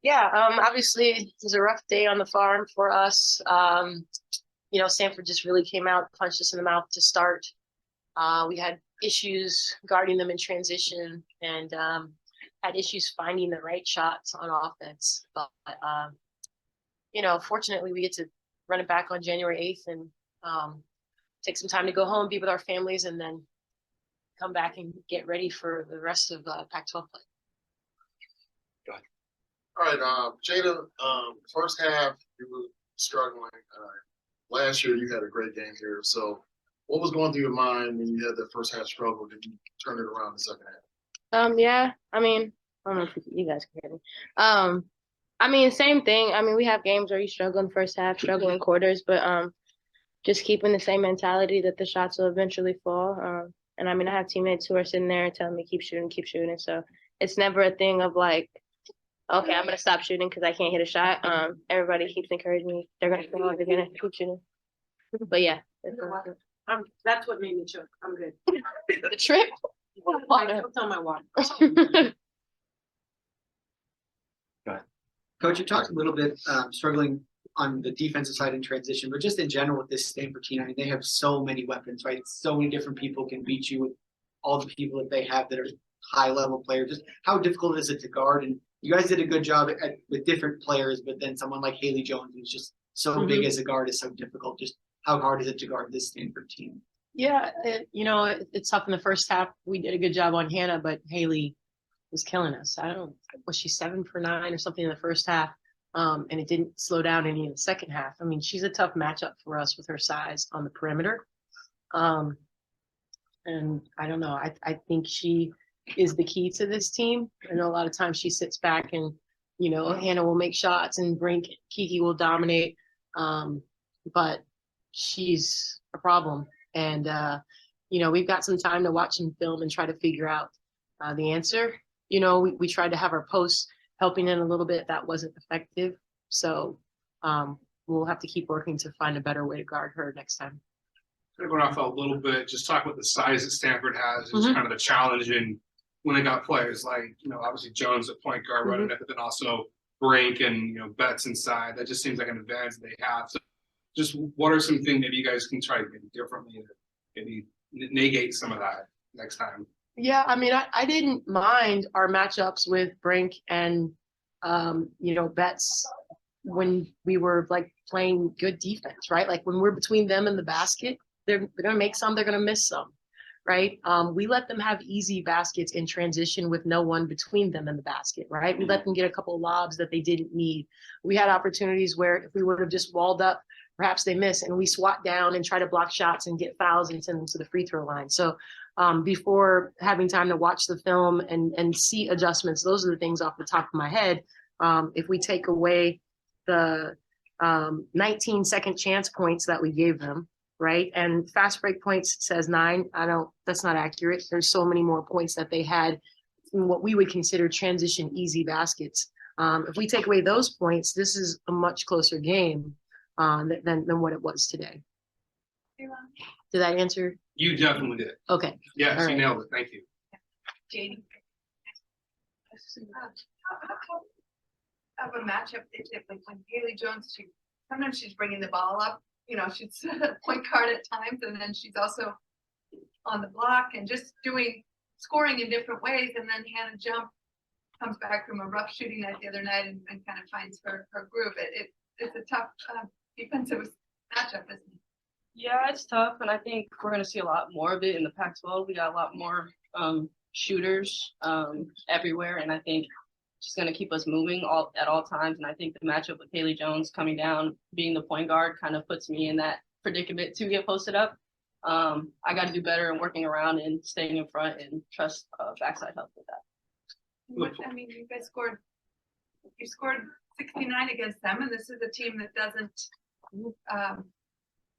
Yeah, obviously it was a rough day on the farm for us. Stanford just really came out, punched us in the mouth to start. We had issues guarding them in transition and had issues finding the right shots on offense. But, fortunately, we get to run it back on January 8th and take some time to go home, be with our families, and then come back and get ready for the rest of Pac-12 play. All right, Jada, first half, you were struggling. Last year, you had a great game here. So what was going through your mind when you had that first half struggle? Did you turn it around in the second half? Yeah, I mean, I don't know if you guys can hear me. Same thing. We have games where you struggle in first half, struggle in quarters, but just keeping the same mentality that the shots will eventually fall. And I have teammates who are sitting there telling me keep shooting, keep shooting. So it's never a thing of like, okay, I'm gonna stop shooting because I can't hit a shot. Everybody keeps encouraging me. They're gonna they're gonna keep shooting. But yeah, that's what made me choke. I'm good. The trip. I choked on my water. Go ahead. Coach, you talked a little bit struggling on the defensive side in transition, but just in general with this Stanford team, they have so many weapons, right? So many different people can beat you with all the people that they have that are high-level players. Just how difficult is it to guard? And you guys did a good job with different players, but then someone like Haley Jones, who's just so big as a guard, is so difficult. Just how hard is it to guard this Stanford team? Yeah, it's tough in the first half. We did a good job on Hannah, but Haley was killing us. Was she 7 for 9 or something in the first half? And it didn't slow down any in the second half. She's a tough matchup for us with her size on the perimeter. And I don't know. I think she is the key to this team. I know a lot of times she sits back and, Hannah will make shots and Kiki will dominate. But she's a problem. And, we've got some time to watch some film and try to figure out the answer. We tried to have our posts helping in a little bit. That wasn't effective. So we'll have to keep working to find a better way to guard her next time. Going off a little bit, just talk about the size that Stanford has is kind of the challenge in when they got players like, obviously Jones at point guard, running it, but then also Brink and, Betts inside. That just seems like an advantage they have. So just what are some things maybe you guys can try to do differently to maybe negate some of that next time? Yeah, I didn't mind our matchups with Brink and, Betts when we were like playing good defense, right? Like when we're between them and the basket, they're going to make some, they're going to miss some, right? We let them have easy baskets in transition with no one between them and the basket, right? We let them get a couple of lobs that they didn't need. We had opportunities where if we would have just walled up, perhaps they miss, and we swat down and try to block shots and get fouls and send them to the free throw line. So before having time to watch the film and see adjustments, those are the things off the top of my head. If we take away the 19 second chance points that we gave them, right? And fast break points says 9. That's not accurate. There's so many more points that they had in what we would consider transition easy baskets. If we take away those points, this is a much closer game than what it was today. Did that answer? You definitely did. Okay. Yes, you nailed it. Thank you. Jada. Of a matchup, like when Haley Jones, sometimes she's bringing the ball up. She's a point guard at times, and then she's also on the block and just scoring in different ways. And then Hannah Jump comes back from a rough shooting night the other night and kind of finds her groove. It's a tough defensive matchup, isn't it? Yeah, it's tough, and I think we're going to see a lot more of it in the Pac-12. We got a lot more shooters everywhere, and I think she's going to keep us moving at all times. And I think the matchup with Haley Jones coming down, being the point guard, kind of puts me in that predicament to get posted up. I got to do better in working around and staying in front and trust backside help with that. You guys scored 69 against them, and this is a team that doesn't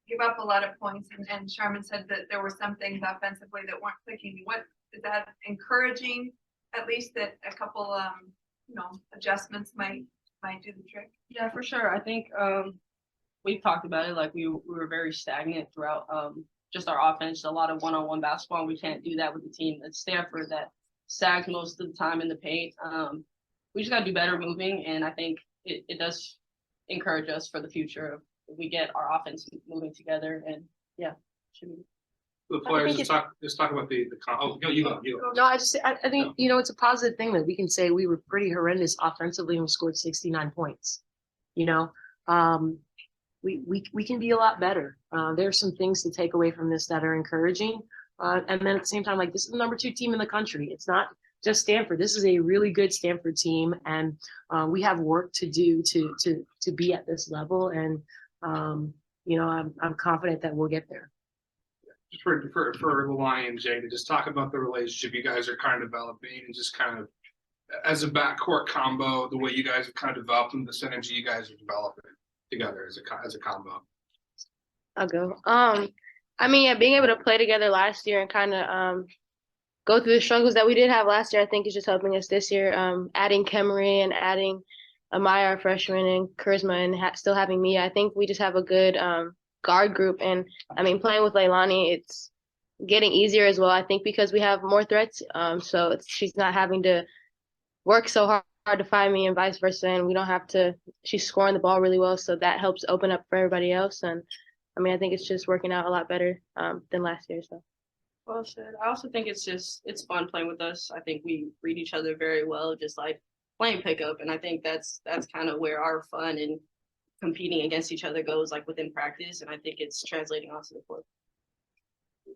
give up a lot of points. And Sharman said that there were some things offensively that weren't clicking. What is that encouraging? At least that a couple, adjustments might do the trick. Yeah, for sure. I think we've talked about it. Like we were very stagnant throughout just our offense. A lot of one-on-one basketball. And we can't do that with the team at Stanford that sags most of the time in the paint. we just gotta do better moving, and I think it does encourage us for the future of if we get our offense moving together, and yeah, should be. The players, think just talk about oh, you go. No, I think, you know, it's a positive thing that we can say we were pretty horrendous offensively and we scored 69 points. You know, we can be a lot better. There are some things to take away from this that are encouraging. And then at the same time, like, this is the number 2 team in the country. It's not just Stanford. This is a really good Stanford team, and we have work to do to be at this level. And you know, I'm confident that we'll get there. For the Lions, Jada, just talk about the relationship you guys are kind of developing, and just kind of as a backcourt combo, the way you guys have kind of developed and the synergy you guys are developing together as a combo. I'll go. I mean, yeah, being able to play together last year and kind of go through the struggles that we did have last year, I think is just helping us this year. Adding Kemery and adding Amaya, our freshman, and Charisma, and still having me, I think we just have a good guard group. And I mean, playing with Leilani, it's getting easier as well, I think, because we have more threats. So she's not having to work so hard to find me and vice versa, and we don't have to. She's scoring the ball really well, so that helps open up for everybody else. And I mean, I think it's just working out a lot better than last year. So Well said. I also think it's fun playing with us. I think we read each other very well, just like playing pickup, and I think that's kind of where our fun and competing against each other goes, like within practice, and I think it's translating onto the court.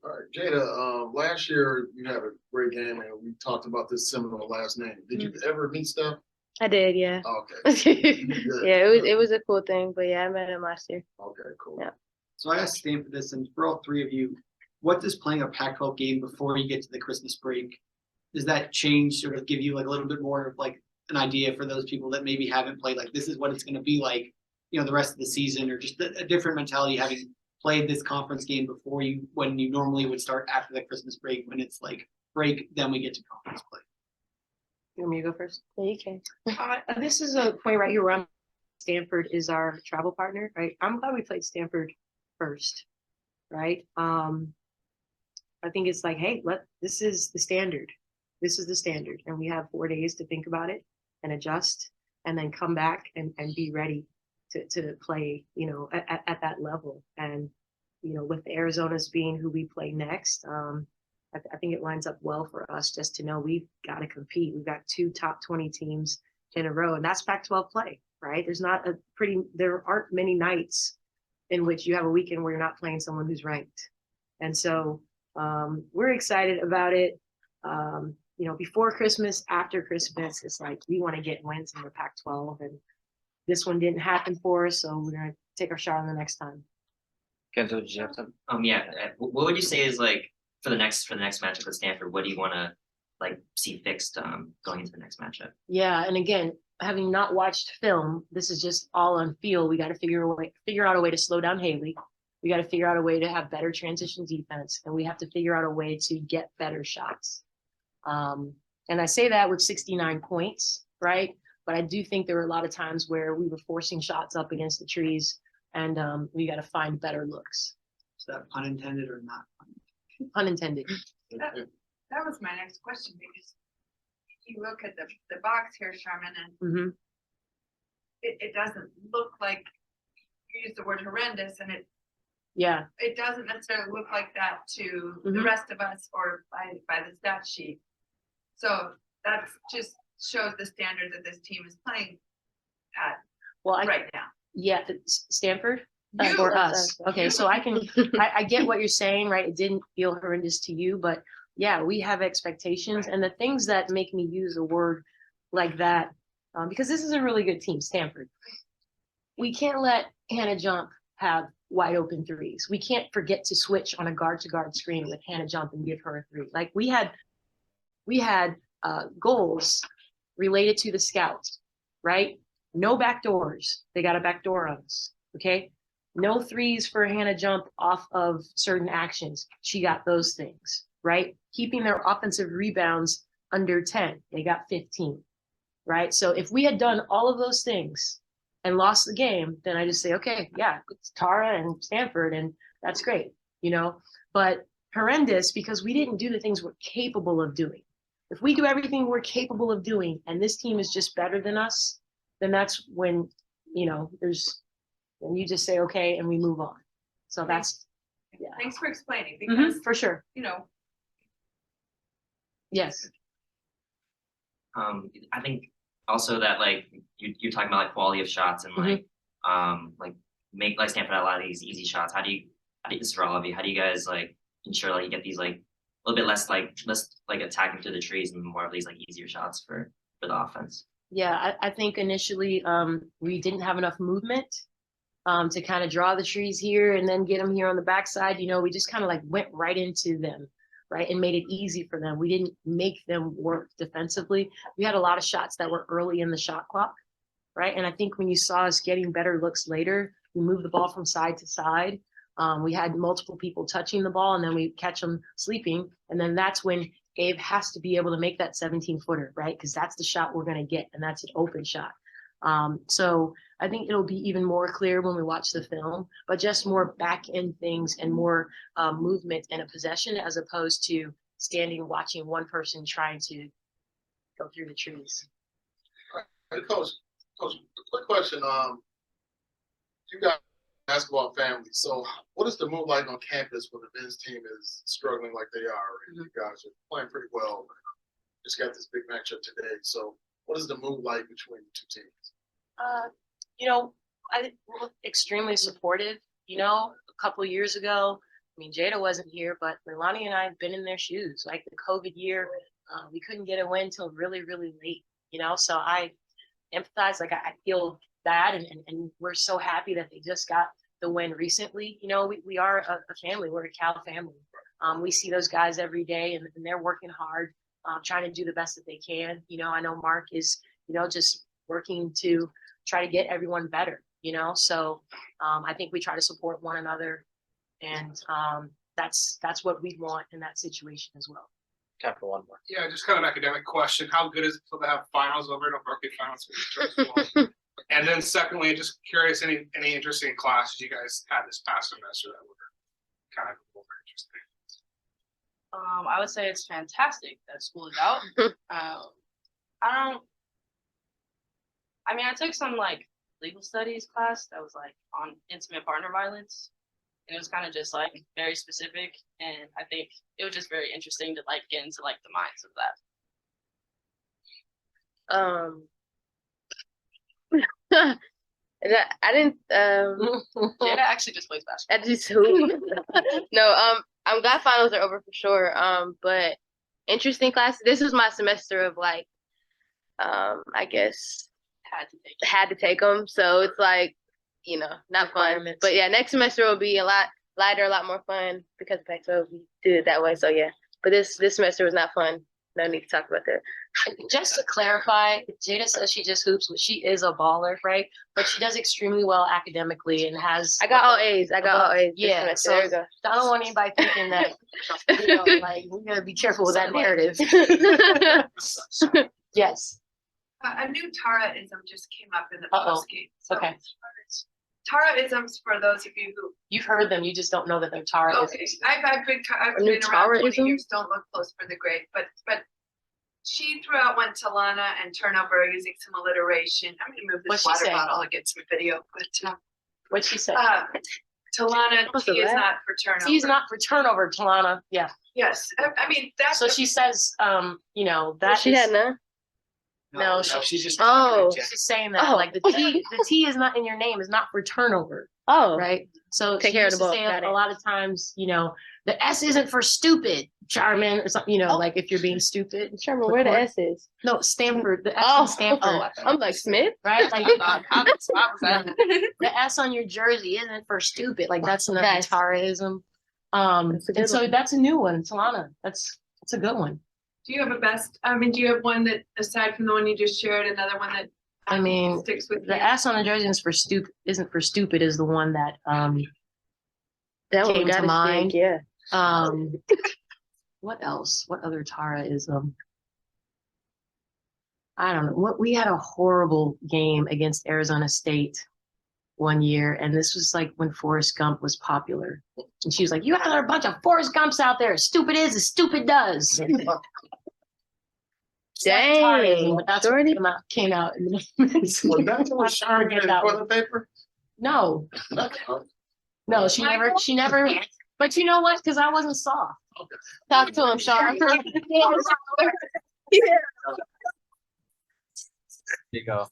All right, Jada, last year you had a great game, and we talked about this Seminole last name. Did you ever meet Steph? I did, yeah. Okay. Yeah, it was a cool thing, but yeah, I met him last year. Okay, cool. Yeah. So I asked Stanford this, and for all three of you, what does playing a Pac-12 game before you get to the Christmas break, does that change, sort of give you like a little bit more of like an idea for those people that maybe haven't played, like this is what it's going to be like, you know, the rest of the season, or just a different mentality having played this conference game before when you normally would start after the Christmas break, when it's like break, then we get to conference play? You want me to go first? Yeah, you can. This is a point right here where Stanford is our travel partner, right? I'm glad we played Stanford first, right? I think it's like, hey, this is the standard. This is the standard. And we have 4 days to think about it and adjust, and then come back and be ready to play, you know, at that level. And, you know, with the Arizonas being who we play next, I think it lines up well for us just to know we've got to compete. We've got 2 top 20 teams in a row, and that's Pac-12 play, right? There aren't many nights in which you have a weekend where you're not playing someone who's ranked. And so we're excited about it. You know, before Christmas, after Christmas, it's like we want to get wins in the Pac-12, and this one didn't happen for us, so we're gonna take our shot on the next time. Kenzo, did you have something? Yeah. What would you say is like for the next matchup with Stanford? What do you want to like see fixed going into the next matchup? Yeah, and again, having not watched film, this is just all on feel. We got to figure out a way to slow down Haley. We got to figure out a way to have better transition defense, and we have to figure out a way to get better shots. And I say that with 69 points, right? But I do think there were a lot of times where we were forcing shots up against the trees, and we got to find better looks. Is that pun intended or not? Pun intended. That was my next question, because you look at the box here, Sharman, and it doesn't look like, you use the word horrendous, and it doesn't necessarily look like that to the rest of us or by the stat sheet. So that just shows the standard that this team is playing at right now. Yeah, Stanford You. or us. Okay, so I get what you're saying, right? It didn't feel horrendous to you, but yeah, we have expectations, and the things that make me use a word like that, because this is a really good team, Stanford. We can't let Hannah Jump have wide open threes. We can't forget to switch on a guard to guard screen with Hannah Jump and give her a three. Like we had goals related to the scouts, right? No back doors. They got a back door on us. Okay. No threes for Hannah Jump off of certain actions. She got those things, right? Keeping their offensive rebounds under 10. They got 15, right? So if we had done all of those things and lost the game, then I just say, okay, yeah, it's Tara and Stanford, and that's great, you know? But horrendous because we didn't do the things we're capable of doing. if we do everything we're capable of doing and this team is just better than us, then that's when, when you just say, okay, and we move on. So that's, yeah. Thanks for explaining, because, For sure. Yes. I think also that like you're talking about like quality of shots and like make like Stanford a lot of these easy shots. How do you this is for all of you, how do you guys like ensure like you get these like a little bit less attacking through the trees and more of these like easier shots for the offense? Yeah, I think initially we didn't have enough movement to kind of draw the trees here and then get them here on the backside. We just kind of like went right into them, right, and made it easy for them. We didn't make them work defensively. We had a lot of shots that were early in the shot clock, right? And I think when you saw us getting better looks later, we moved the ball from side to side. We had multiple people touching the ball, and then we catch them sleeping. And then that's when Gabe has to be able to make that 17-footer, right? Because that's the shot we're going to get, and that's an open shot. So I think it'll be even more clear when we watch the film, but just more back end things and more movement and a possession as opposed to standing watching one person trying to go through the trees. Hey, Coach, a quick question. You got a basketball family, so what is the mood like on campus when the men's team is struggling like they are? And you guys are playing pretty well. Just got this big matchup today. So what is the mood like between the two teams? We're extremely supportive. A couple of years ago, Jada wasn't here, but Leilani and I have been in their shoes. Like the COVID year, we couldn't get a win till really, really late, so I empathize. Like I feel bad, and we're so happy that they just got the win recently. We are a family. We're a Cal family. We see those guys every day, and they're working hard, trying to do the best that they can. I know Mark is, just working to try to get everyone better, so I think we try to support one another, and that's what we want in that situation as well. Time for one more. Yeah, just kind of an academic question. How good is it to have finals over at Berkeley finals? And then secondly, just curious, any interesting classes you guys had this past semester that were kind of more interesting? I would say it's fantastic that school is out. I took some like legal studies class that was like on intimate partner violence. And it was kind of just like very specific. And I think it was just very interesting to like get into like the minds of that. I didn't Jada actually just plays basketball. I just hoop. No, I'm glad finals are over for sure. But interesting class. This was my semester of like I guess had to take them. So it's like, not fun. But yeah, next semester will be a lot lighter, a lot more fun because of Pac-12 we do it that way. So yeah. But this semester was not fun. No need to talk about that. Just to clarify, Jada says she just hoops, but she is a baller, right? But she does extremely well academically and has. I got all A's. Yeah, so there we go. I don't want anybody thinking that, we gotta be careful with that narrative. Yes. A new Tara-ism just came up in the postgame. Okay. Tara-isms, for those of you who You've heard them, you just don't know that they're Tara-isms. Okay, I've been new around 20 Tara-ism? years. Don't look close for the grade, but she threw out one Talana and turnover using some alliteration. I'm gonna move What's this she water say? bottle against my video, but What'd she say? Talana, What's T is that? not for turnover. He's not for turnover, Talana. Yeah. Yes, that's So she says, that She is- had none. No, she's just. Oh. she's saying that like the T is not in your name is not for turnover, Oh. right? So Take she care of used the to ball. say Got a it. lot of times, the S isn't for stupid, Charmin, or something, like if you're being stupid. Sherman, where the S is? No, Stanford, the S Oh. in Stanford, I'm like Smith. right? Like the S on your jersey isn't for stupid. Like that's another Nice. Taraism. That's a good And so one. that's a new one, Talana. That's a good one. Do you have a best? Do you have one that, aside from the one you just shared, another one that I mean, sticks with the you? S on the jersey isn't for stupid is the one that That came one to got mind. stick, yeah. What else? What other Tara is I don't know. What we had a horrible game against Arizona State one year, and this was like when Forrest Gump was popular. And she was like, "You guys are a bunch of Forrest Gumps out there. Stupid is as stupid does." Dang, but that's Jordy. what came out in the moment. Was that what was Sharon Forget getting that one. toilet paper? No, no, she never, but you know what? Cause I wasn't soft. Talk to him, Sean. You go.